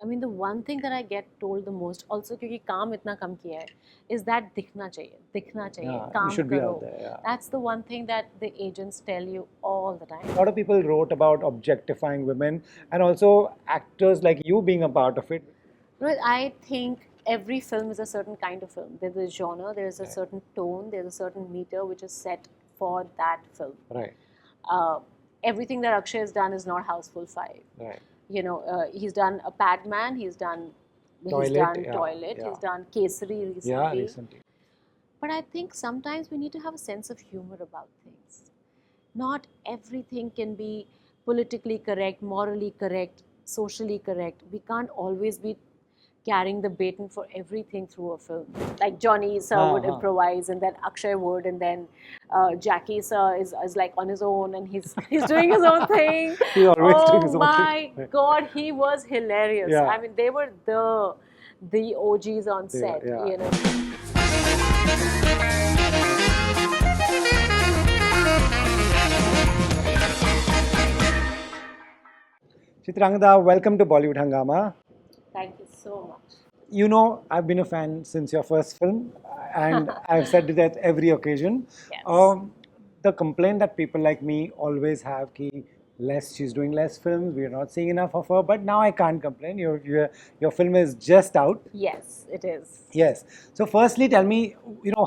mean, the one thing that I get told the most, also क्योंकि काम इतना कम किया है, is that दिखना चाहिए, You काम should be करो. out there. Yeah. That's the one thing that the agents tell you all the time. A lot of people wrote about objectifying women, and also actors like you being a part of it. Well, I think every film is a certain kind of film. There's a genre, there's a Right. certain tone, there's a certain meter which is set for that film. Right. Everything that Akshay has done is not Houseful 5. Right. You know, he's done a Padman, he's done Toilet, yeah, Toilet, yeah. he's done Kesari recently. Yeah, recently. But I think sometimes we need to have a sense of humor about things. Not everything can be politically correct, morally correct, socially correct. We can't always be carrying the baton for everything through a film. Like Johnny sir would improvise, and then Akshay would, and then Jackie sir is like on his own, and he's doing his own thing. He always doing his Oh own my thing. God, he was hilarious. Yeah. I mean, they were the OGs on set. yeah. You know. Chitrangada, welcome to Bollywood Hangama. Thank you so much. You know, I've been a fan since your first film, and I've said it at every occasion. Yes. The complaint that people like me always have, ki she's doing less films, we're not seeing enough of her, but now I can't complain. Your film is just out. Yes, it is. Yes. So firstly, tell me,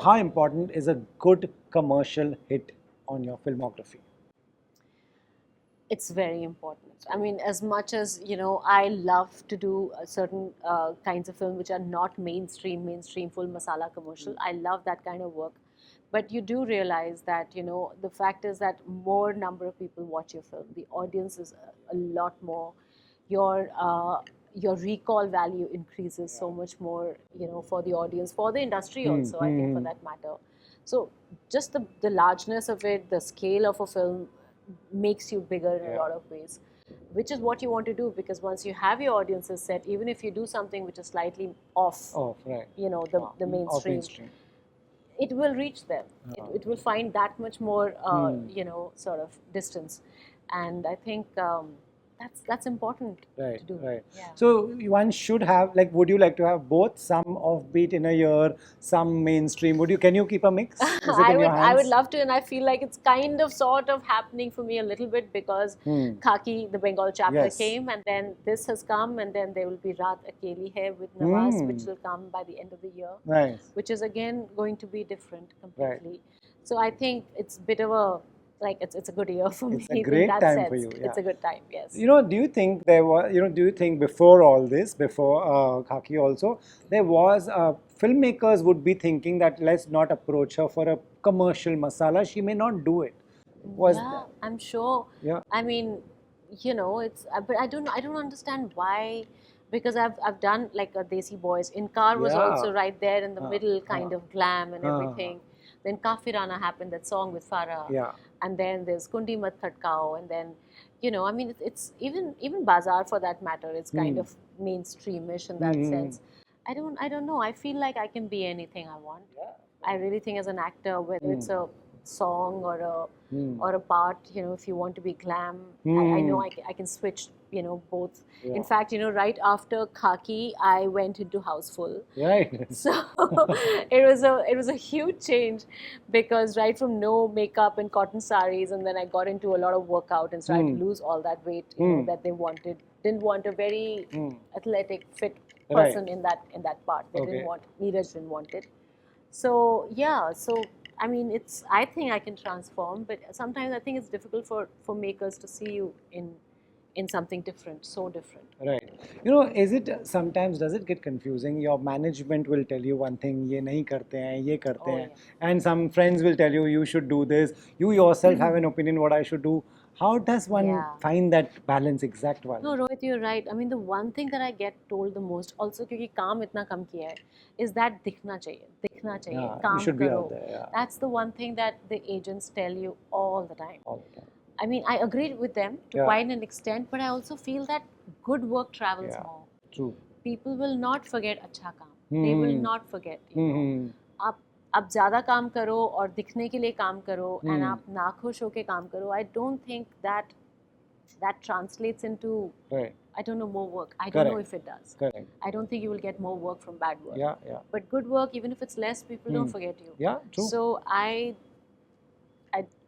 how important is a good commercial hit on your filmography? It's very important. I mean, as much as, I love to do certain kinds of film which are not mainstream, full masala commercial. I love that kind of work. But you do realize that, the fact is that more number of people watch your film. The audience is a lot more. Your recall value increases so much more, for the audience, for the industry also, I think, for that matter. So just the largeness of it, the scale of a film makes you bigger in a lot of ways, which is what you want to do, because once you have your audiences set, even if you do something which is slightly off, right. The mainstream, it will reach them. It will find that much more, sort of distance, and I think that's important Right, to do. right. Yeah. So one should have, would you like to have both, some offbeat in a year, some mainstream? Can you keep a mix? Is it in your hands? I would love to, and I feel like it's kind of sort of happening for me a little bit, because Khaki, the Bengal chapter, came, and then this has come, and then there will be Raat Akeli Hai with Nawaz, which will come by the end of the year. Nice. Which is again going to be different completely. Right. So I think it's a bit of a, it's a good year for me. It's a great in that time sense. for you. Yeah. It's a good time, yes. Do you think do you think before all this, before Khaki also, there was, filmmakers would be thinking that let's not approach her for a commercial masala, she may not do it. I'm sure. Yeah. I mean, it's, but I don't understand why, because I've done like a Desi Boys. Inkar was also right there in the middle, kind of glam and everything. Then Kafirana happened, that song with Farah. Yeah. And then there's Kundi Mat Khatkao, and then, I mean, it's even Bazaar for that matter. It's kind of mainstreamish in that sense. I don't know. I feel like I can be anything I want. Yeah. I really think as an actor, whether it's a song or a part, if you want to be glam, I know I can switch, both. Yeah. In fact, right after Khaki, I went into Houseful. Right. So it was a huge change, because right from no makeup and cotton saris, and then I got into a lot of workout and started to lose all that weight, that they wanted. Didn't want a very athletic, fit person in that part. They didn't want, Neeraj didn't want it. So yeah, I mean, I think I can transform, but sometimes I think it's difficult for makers to see you in something different, so different. Right. Sometimes does it get confusing? Your management will tell you one thing, ye nahi karte hain, ye karte hain. And some friends will tell you, you should do this. You yourself have an opinion what I should do. How does one find that balance, exact one? No, Rohit, you're right. I mean, the one thing that I get told the most, also क्योंकि काम इतना कम किया है, is that दिखना चाहिए, काम you should be करो. out there. Yeah. That's the one thing that the agents tell you all the time. All the time. I mean, I agree with them to quite an extent, but I also feel that good work travels more. True. People will not forget अच्छा काम. They will not forget. आप ज़्यादा काम करो और दिखने के लिए काम करो, and आप नाखुश होके काम करो. I don't think that that translates into, Right. I don't know, more work. I don't know Correct. if it does. Correct. I don't think you will get more work from bad work. Yeah. Yeah. But good work, even if it's less, people don't forget you. Yeah. True. So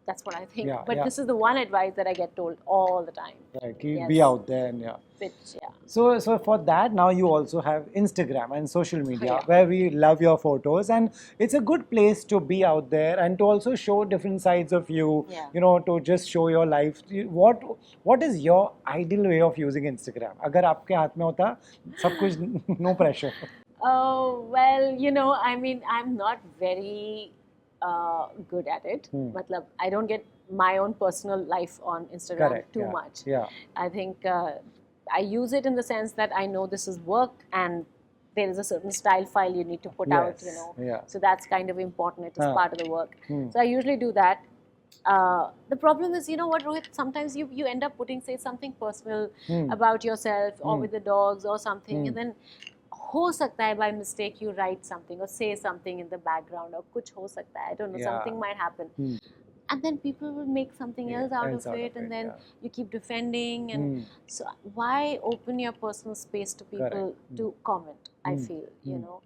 that's what I think. Yeah, But yeah. this is the one advice that I get told all the time. Right. Be Yes. out there and yeah. Which, yeah. So for that now you also have Instagram and social media Yeah. where we love your photos, and it's a good place to be out there and to also show different sides of you. Yeah. You know, to just show your life. What is your ideal way of using Instagram? अगर आपके हाथ में होता सब कुछ no pressure. Oh, well, you know, I mean, I'm not very good at it. Matlab, I don't get my own personal life on Instagram Correct. too Yeah. much. Yeah. I think I use it in the sense that I know this is work and there is a certain style file you need to put out, you Yes. know. Yeah. So that's kind of important. It is part of the work. So I usually do that. The problem is, you know what, Rohit, sometimes you end up putting, say, something personal about yourself or with the dogs or something, and then हो सकता है by mistake you write something or say something in the background or कुछ हो सकता है, I don't know, Yeah. something might happen. And then people will make something else out of it, and then you keep defending, and so why open your personal space to people to comment? I feel, you know,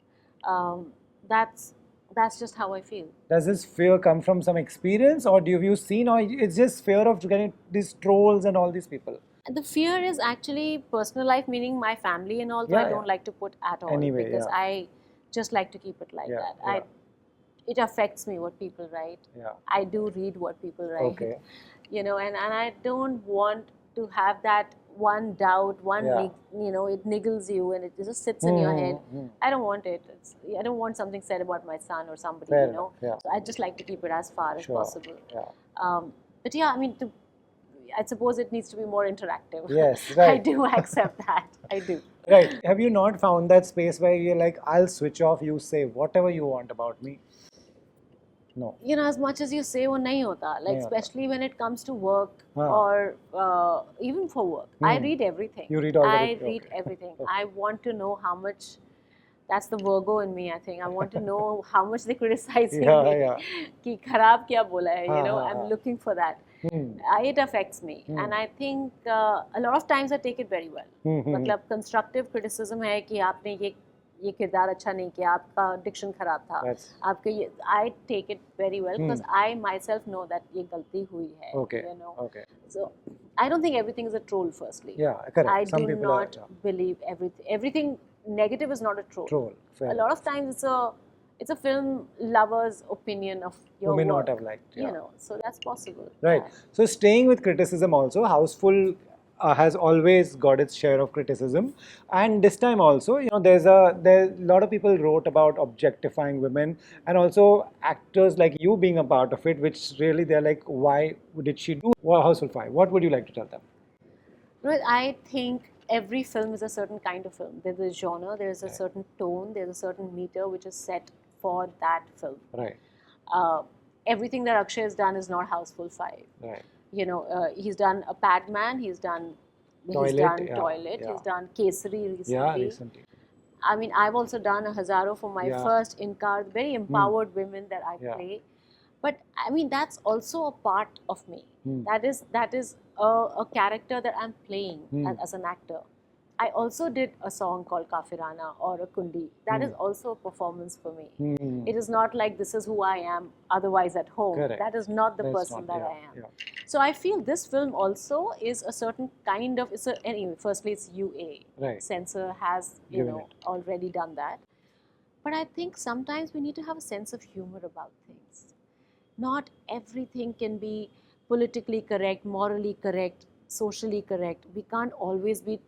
that's just how I feel. Does this fear come from some experience, or do you seen, or it's just fear of getting these trolls and all these people? And the fear is actually personal life, meaning my family and all, though Yeah, I don't yeah. like to put at all, Anyway, because yeah. I just like to keep it like Yeah, that. yeah. It affects me what people write. Yeah. I do read what people write. Okay. You know, and I don't want to have that one doubt, Yeah. you know, it niggles you and it just sits in your head. I don't want it. I don't want something said about my son or somebody, Fair you know. enough, yeah. So I just like to keep it as far as Sure. possible. Yeah. But yeah, I mean, I suppose it needs to be more interactive. Yes, I right. do accept that. I do. Right. Have you not found that space where you're like, I'll switch off, you say whatever you want about me? No. You know, as much as you say, वो नहीं होता. Like, नहीं होता. especially when it comes to work हाँ. or even for work. I read everything. You read all the I okay. read everything. I want to know how much. That's the Virgo in me, I think. I want to know how much they criticize me. Yeah. कि खराब क्या बोला है, you know. हाँ. I'm looking for that. It affects me, and I think a lot of times I take it very well. मतलब constructive criticism है कि आपने ये किरदार अच्छा नहीं किया, आपका diction खराब था, आपके ये, I take it very well because I myself know that ये गलती हुई है. Okay. You know. Okay. So I don't think everything is a troll. Firstly. Yeah, correct. I Some do people not are, believe everything. Everything negative is not a troll. Troll. Fair A lot of times it's a film lover's opinion of your who may work, not have liked. Yeah. you know, so that's possible. Right. Yeah. So staying with criticism also, Houseful has always got its share of criticism, and this time also, you know, there's a lot of people wrote about objectifying women, and also actors like you being a part of it, which really they're like, why did she do Houseful 5? What would you like to tell them? Right. I think every film is a certain kind of film. There's a genre, there's a certain tone, there's a certain meter which is set for that film. Right. Everything that Akshay has done is not Houseful 5. Right. You know, he's done A Padman, he's done Toilet, yeah. he's done Kesari recently. Yeah, recently. I mean, I've also done a Hazaro for my first in-car, very empowered women that I play. But I mean, that's also a part of me. That is a character that I'm playing as an actor. I also did a song called Kafirana or a Kundi. That is also a performance for me. It is not like this is who I am otherwise at home. Correct. That is not the person that I am. So I feel this film also is a certain kind of, anyway, firstly it's UA. Right. Censor has, already done that. But I think sometimes we need to have a sense of humor about things. Not everything can be politically correct, morally correct, socially correct. We can't always be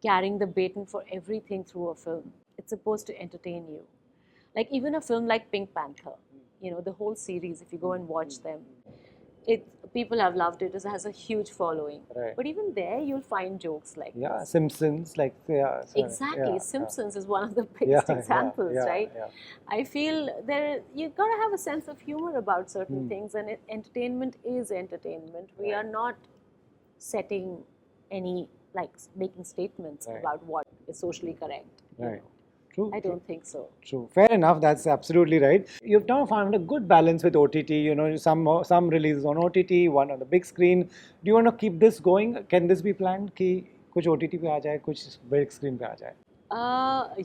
carrying the baton for everything through a film. It's supposed to entertain you. Like even a film like Pink Panther, you know, the whole series, if you go and watch them, people have loved it. It has a huge following. Right. But even there, you'll find jokes like this. Simpsons, like Exactly. Simpsons is one of the biggest examples, right? Yeah. I feel you've got to have a sense of humor about certain things, and entertainment is entertainment. We are not setting any, like, making statements about what is socially correct. you know. True. I don't think so. True. Fair enough. That's absolutely right. You've now found a good balance with OTT. You know, some releases on OTT, one on the big screen. Do you want to keep this going? Can this be planned? कि कुछ OTT पे आ जाए, कुछ big screen पे आ जाए.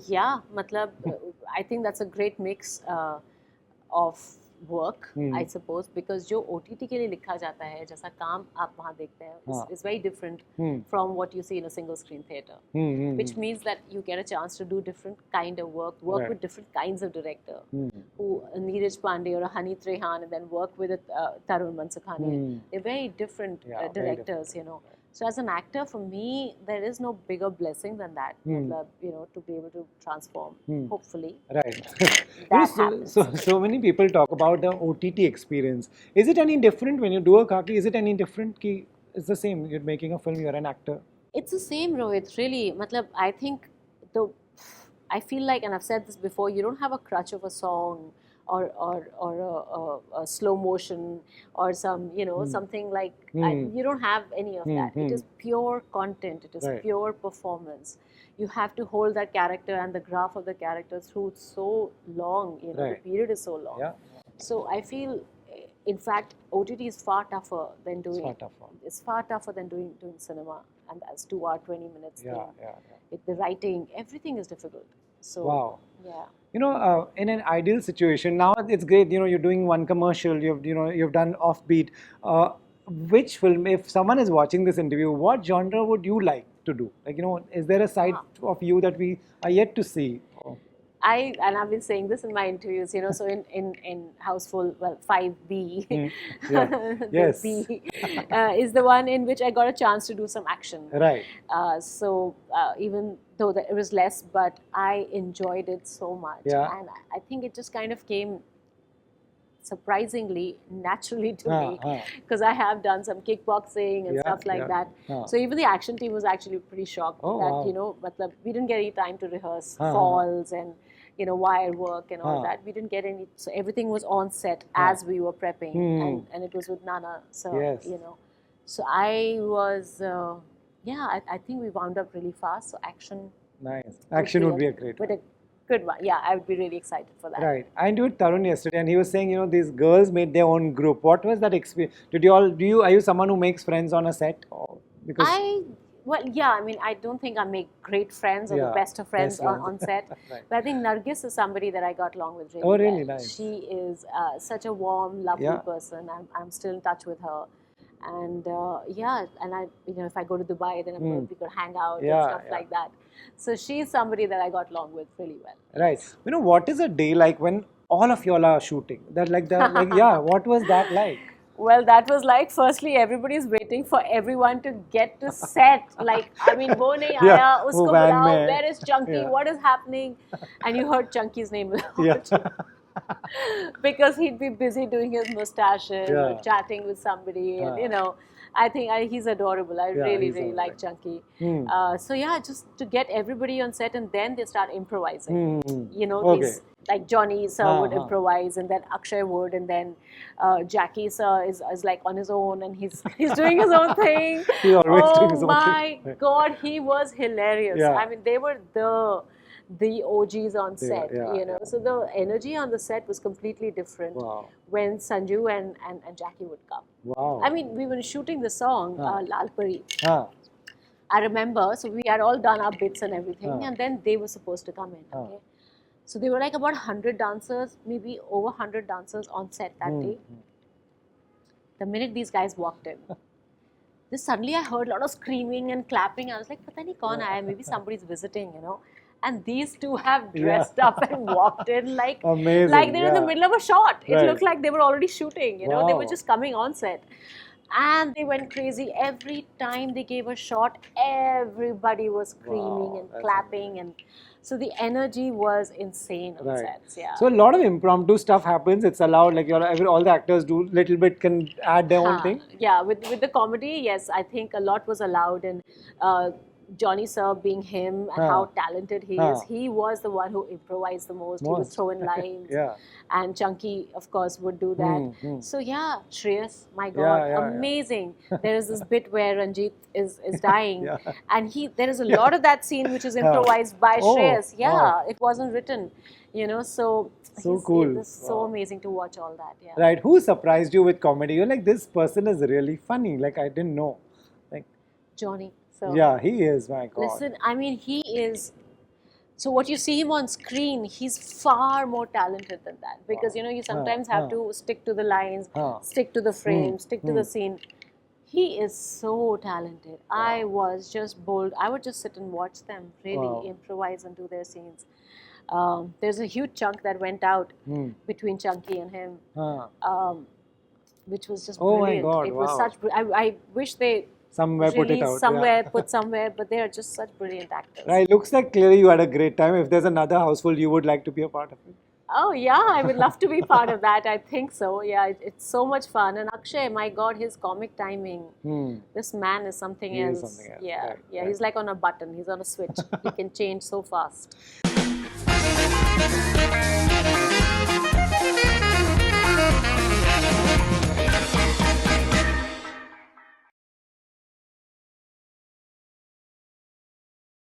Yeah, matlab, I think that's a great mix of work, I suppose, because जो OTT के लिए लिखा जाता है, जैसा काम आप वहाँ देखते हैं, is very different from what you see in a single screen theater, which means that you get a chance to do different kind of work Right. with different kinds of director, who Neeraj Pandey or a Hanit Rehan, and then work with a Tarun Mansukhani. They're very different Yeah, very directors, you know. So as an actor, for me, there is no bigger blessing than that. Matlab, you know, to be able to transform, hopefully. Right. That so, happens. so many people talk about the OTT experience. Is it any different when you do a khaki? Is it any different? Ki it's the same. You're making a film. You're an actor. It's the same, Rohit, really. Matlab, I think I feel like, and I've said this before, you don't have a crutch of a song or a slow motion or some, you know, something like, you don't have any of that. It is pure content. It is Right. pure performance. You have to hold that character and the graph of the character through so long, you know, Right. the period is so long. Yeah. So I feel, in fact, OTT is far tougher than doing. Far tougher. It's far tougher than doing cinema, and that's 2 hour 20 minutes. Yeah. thing. Yeah. With the writing, everything is difficult. So Wow. yeah. You know, in an ideal situation, now it's great. You know, you're doing one commercial. You've done offbeat. Which film, if someone is watching this interview, what genre would you like to do? Like, you know, is there a side of you that we are yet to see? I've been saying this in my interviews, you know, so in Houseful, well, 5B, Yeah. the Yes. B, is the one in which I got a chance to do some action. Right. So even though it was less, but I enjoyed it so much. Yeah. And I think it just kind of came surprisingly naturally to me, because I have done some kickboxing and Yeah, stuff like yeah. that. So even the action team was actually pretty shocked Oh, that, wow. you know, matlab, we didn't get any time to rehearse falls and, you know, wire work and all that. We didn't get any, so everything was on set as we were prepping, and it was with Nana, so, Yes. you know. So I was, I think we wound up really fast, so action Nice. Action would be a great but one. a good one. Yeah, I would be really excited for that. Right. I interviewed Tarun yesterday, and he was saying, you know, these girls made their own group. What was that experience? Are you someone who makes friends on a set? Or because Well, yeah, I mean, I don't think I make great friends or Yeah, the best of friends best friends. on set. Right. But I think Nargis is somebody that I got along with really Oh, really? well. Nice. She is such a warm, lovely Yeah. person. I'm still in touch with her. And and I, you know, if I go to Dubai, then we could hang out Yeah, and stuff yeah. like that. So she's somebody that I got along with really well. right. You know, what is a day like when all of y'all are shooting? What was that like? Well, that was like, firstly, everybody's waiting for everyone to get to set. Like, I mean, wo nahi Yeah, aaya, usko wo van bulao, mein hai. where is Chunky, Yeah. what is happening? And you heard Chunky's name a lot. Yeah. Because he'd be busy doing his mustaches or Yeah. chatting with somebody. And, you know, I think he's adorable. I Yeah, really, he's really all like right. Chunky. Hmm. So, yeah, just to get everybody on set, and then they start improvising. You know, Okay. these, like Johnny sir would Uh-huh. improvise, and then Akshay would, and then Jackie sir is like on his own, and he's doing his own thing. He always doing his Oh own my thing. God, he was hilarious. Yeah. I mean, they were the OGs on Yeah, set, yeah, you know. yeah. So the energy on the set was completely different Wow. when Sanju and Jackie would come. Wow. I mean, we were shooting the song Lal Pari. Ah. I remember, so we had all done our bits and everything, Ah. and then they were supposed to come in. Ah. Okay, so there were like about 100 dancers, maybe over 100 dancers on set that day. The minute these guys walked in, this suddenly I heard a lot of screaming and clapping. I was like, "Pata nahi kaun aaya? Maybe somebody's visiting, you know." And these two have dressed up and walked in like Amazing, like they were in the yeah. middle of a shot. It Right. looked like they were already shooting. You know, they were Wow. just coming on set. And they went crazy. Every time they gave a shot, everybody was screaming Wow, and that's clapping, and so the energy was insane on Right. sets. Yeah. So a lot of impromptu stuff happens. It's allowed. Like all the actors do little bit, can add their own thing. Yeah, with the comedy, yes, I think a lot was allowed, and Johnny Sir being him and how talented he is, he was the one who improvised the most. He would throw in lines. Yeah. And Chunky, of course, would do that. So yeah, Shreyas, my God, amazing. There is this bit where Ranjit is dying, and there is a lot of that scene which is improvised by Shreyas. Yeah, it wasn't written, you know. So cool. It was so amazing to watch all that. Yeah. Right. Who surprised you with comedy? You're like, this person is really funny. Like, I didn't know. Like Johnny. So yeah, he is. My God. Listen, I mean, he is. So what you see him on screen, he's far more talented than that, because you know you sometimes have to stick to the lines, stick to the frame, stick to the scene. He is so talented. I was just bold. I would just sit and watch them really improvise and do their scenes. There's a huge chunk that went out between Chunky and him, which was just brilliant. Oh my God! It was such. I wish they somewhere put it out. Put somewhere, but they are just such brilliant actors. Right, looks like clearly you had a great time. If there's another household, you would like to be a part of it. Oh yeah, I would love to be part of that. I think so. Yeah, it's so much fun. And Akshay, my God, his comic timing. This man is something else. Something else. Yeah, right, yeah. Right. He's like on a button. He's on a switch. He can change so fast.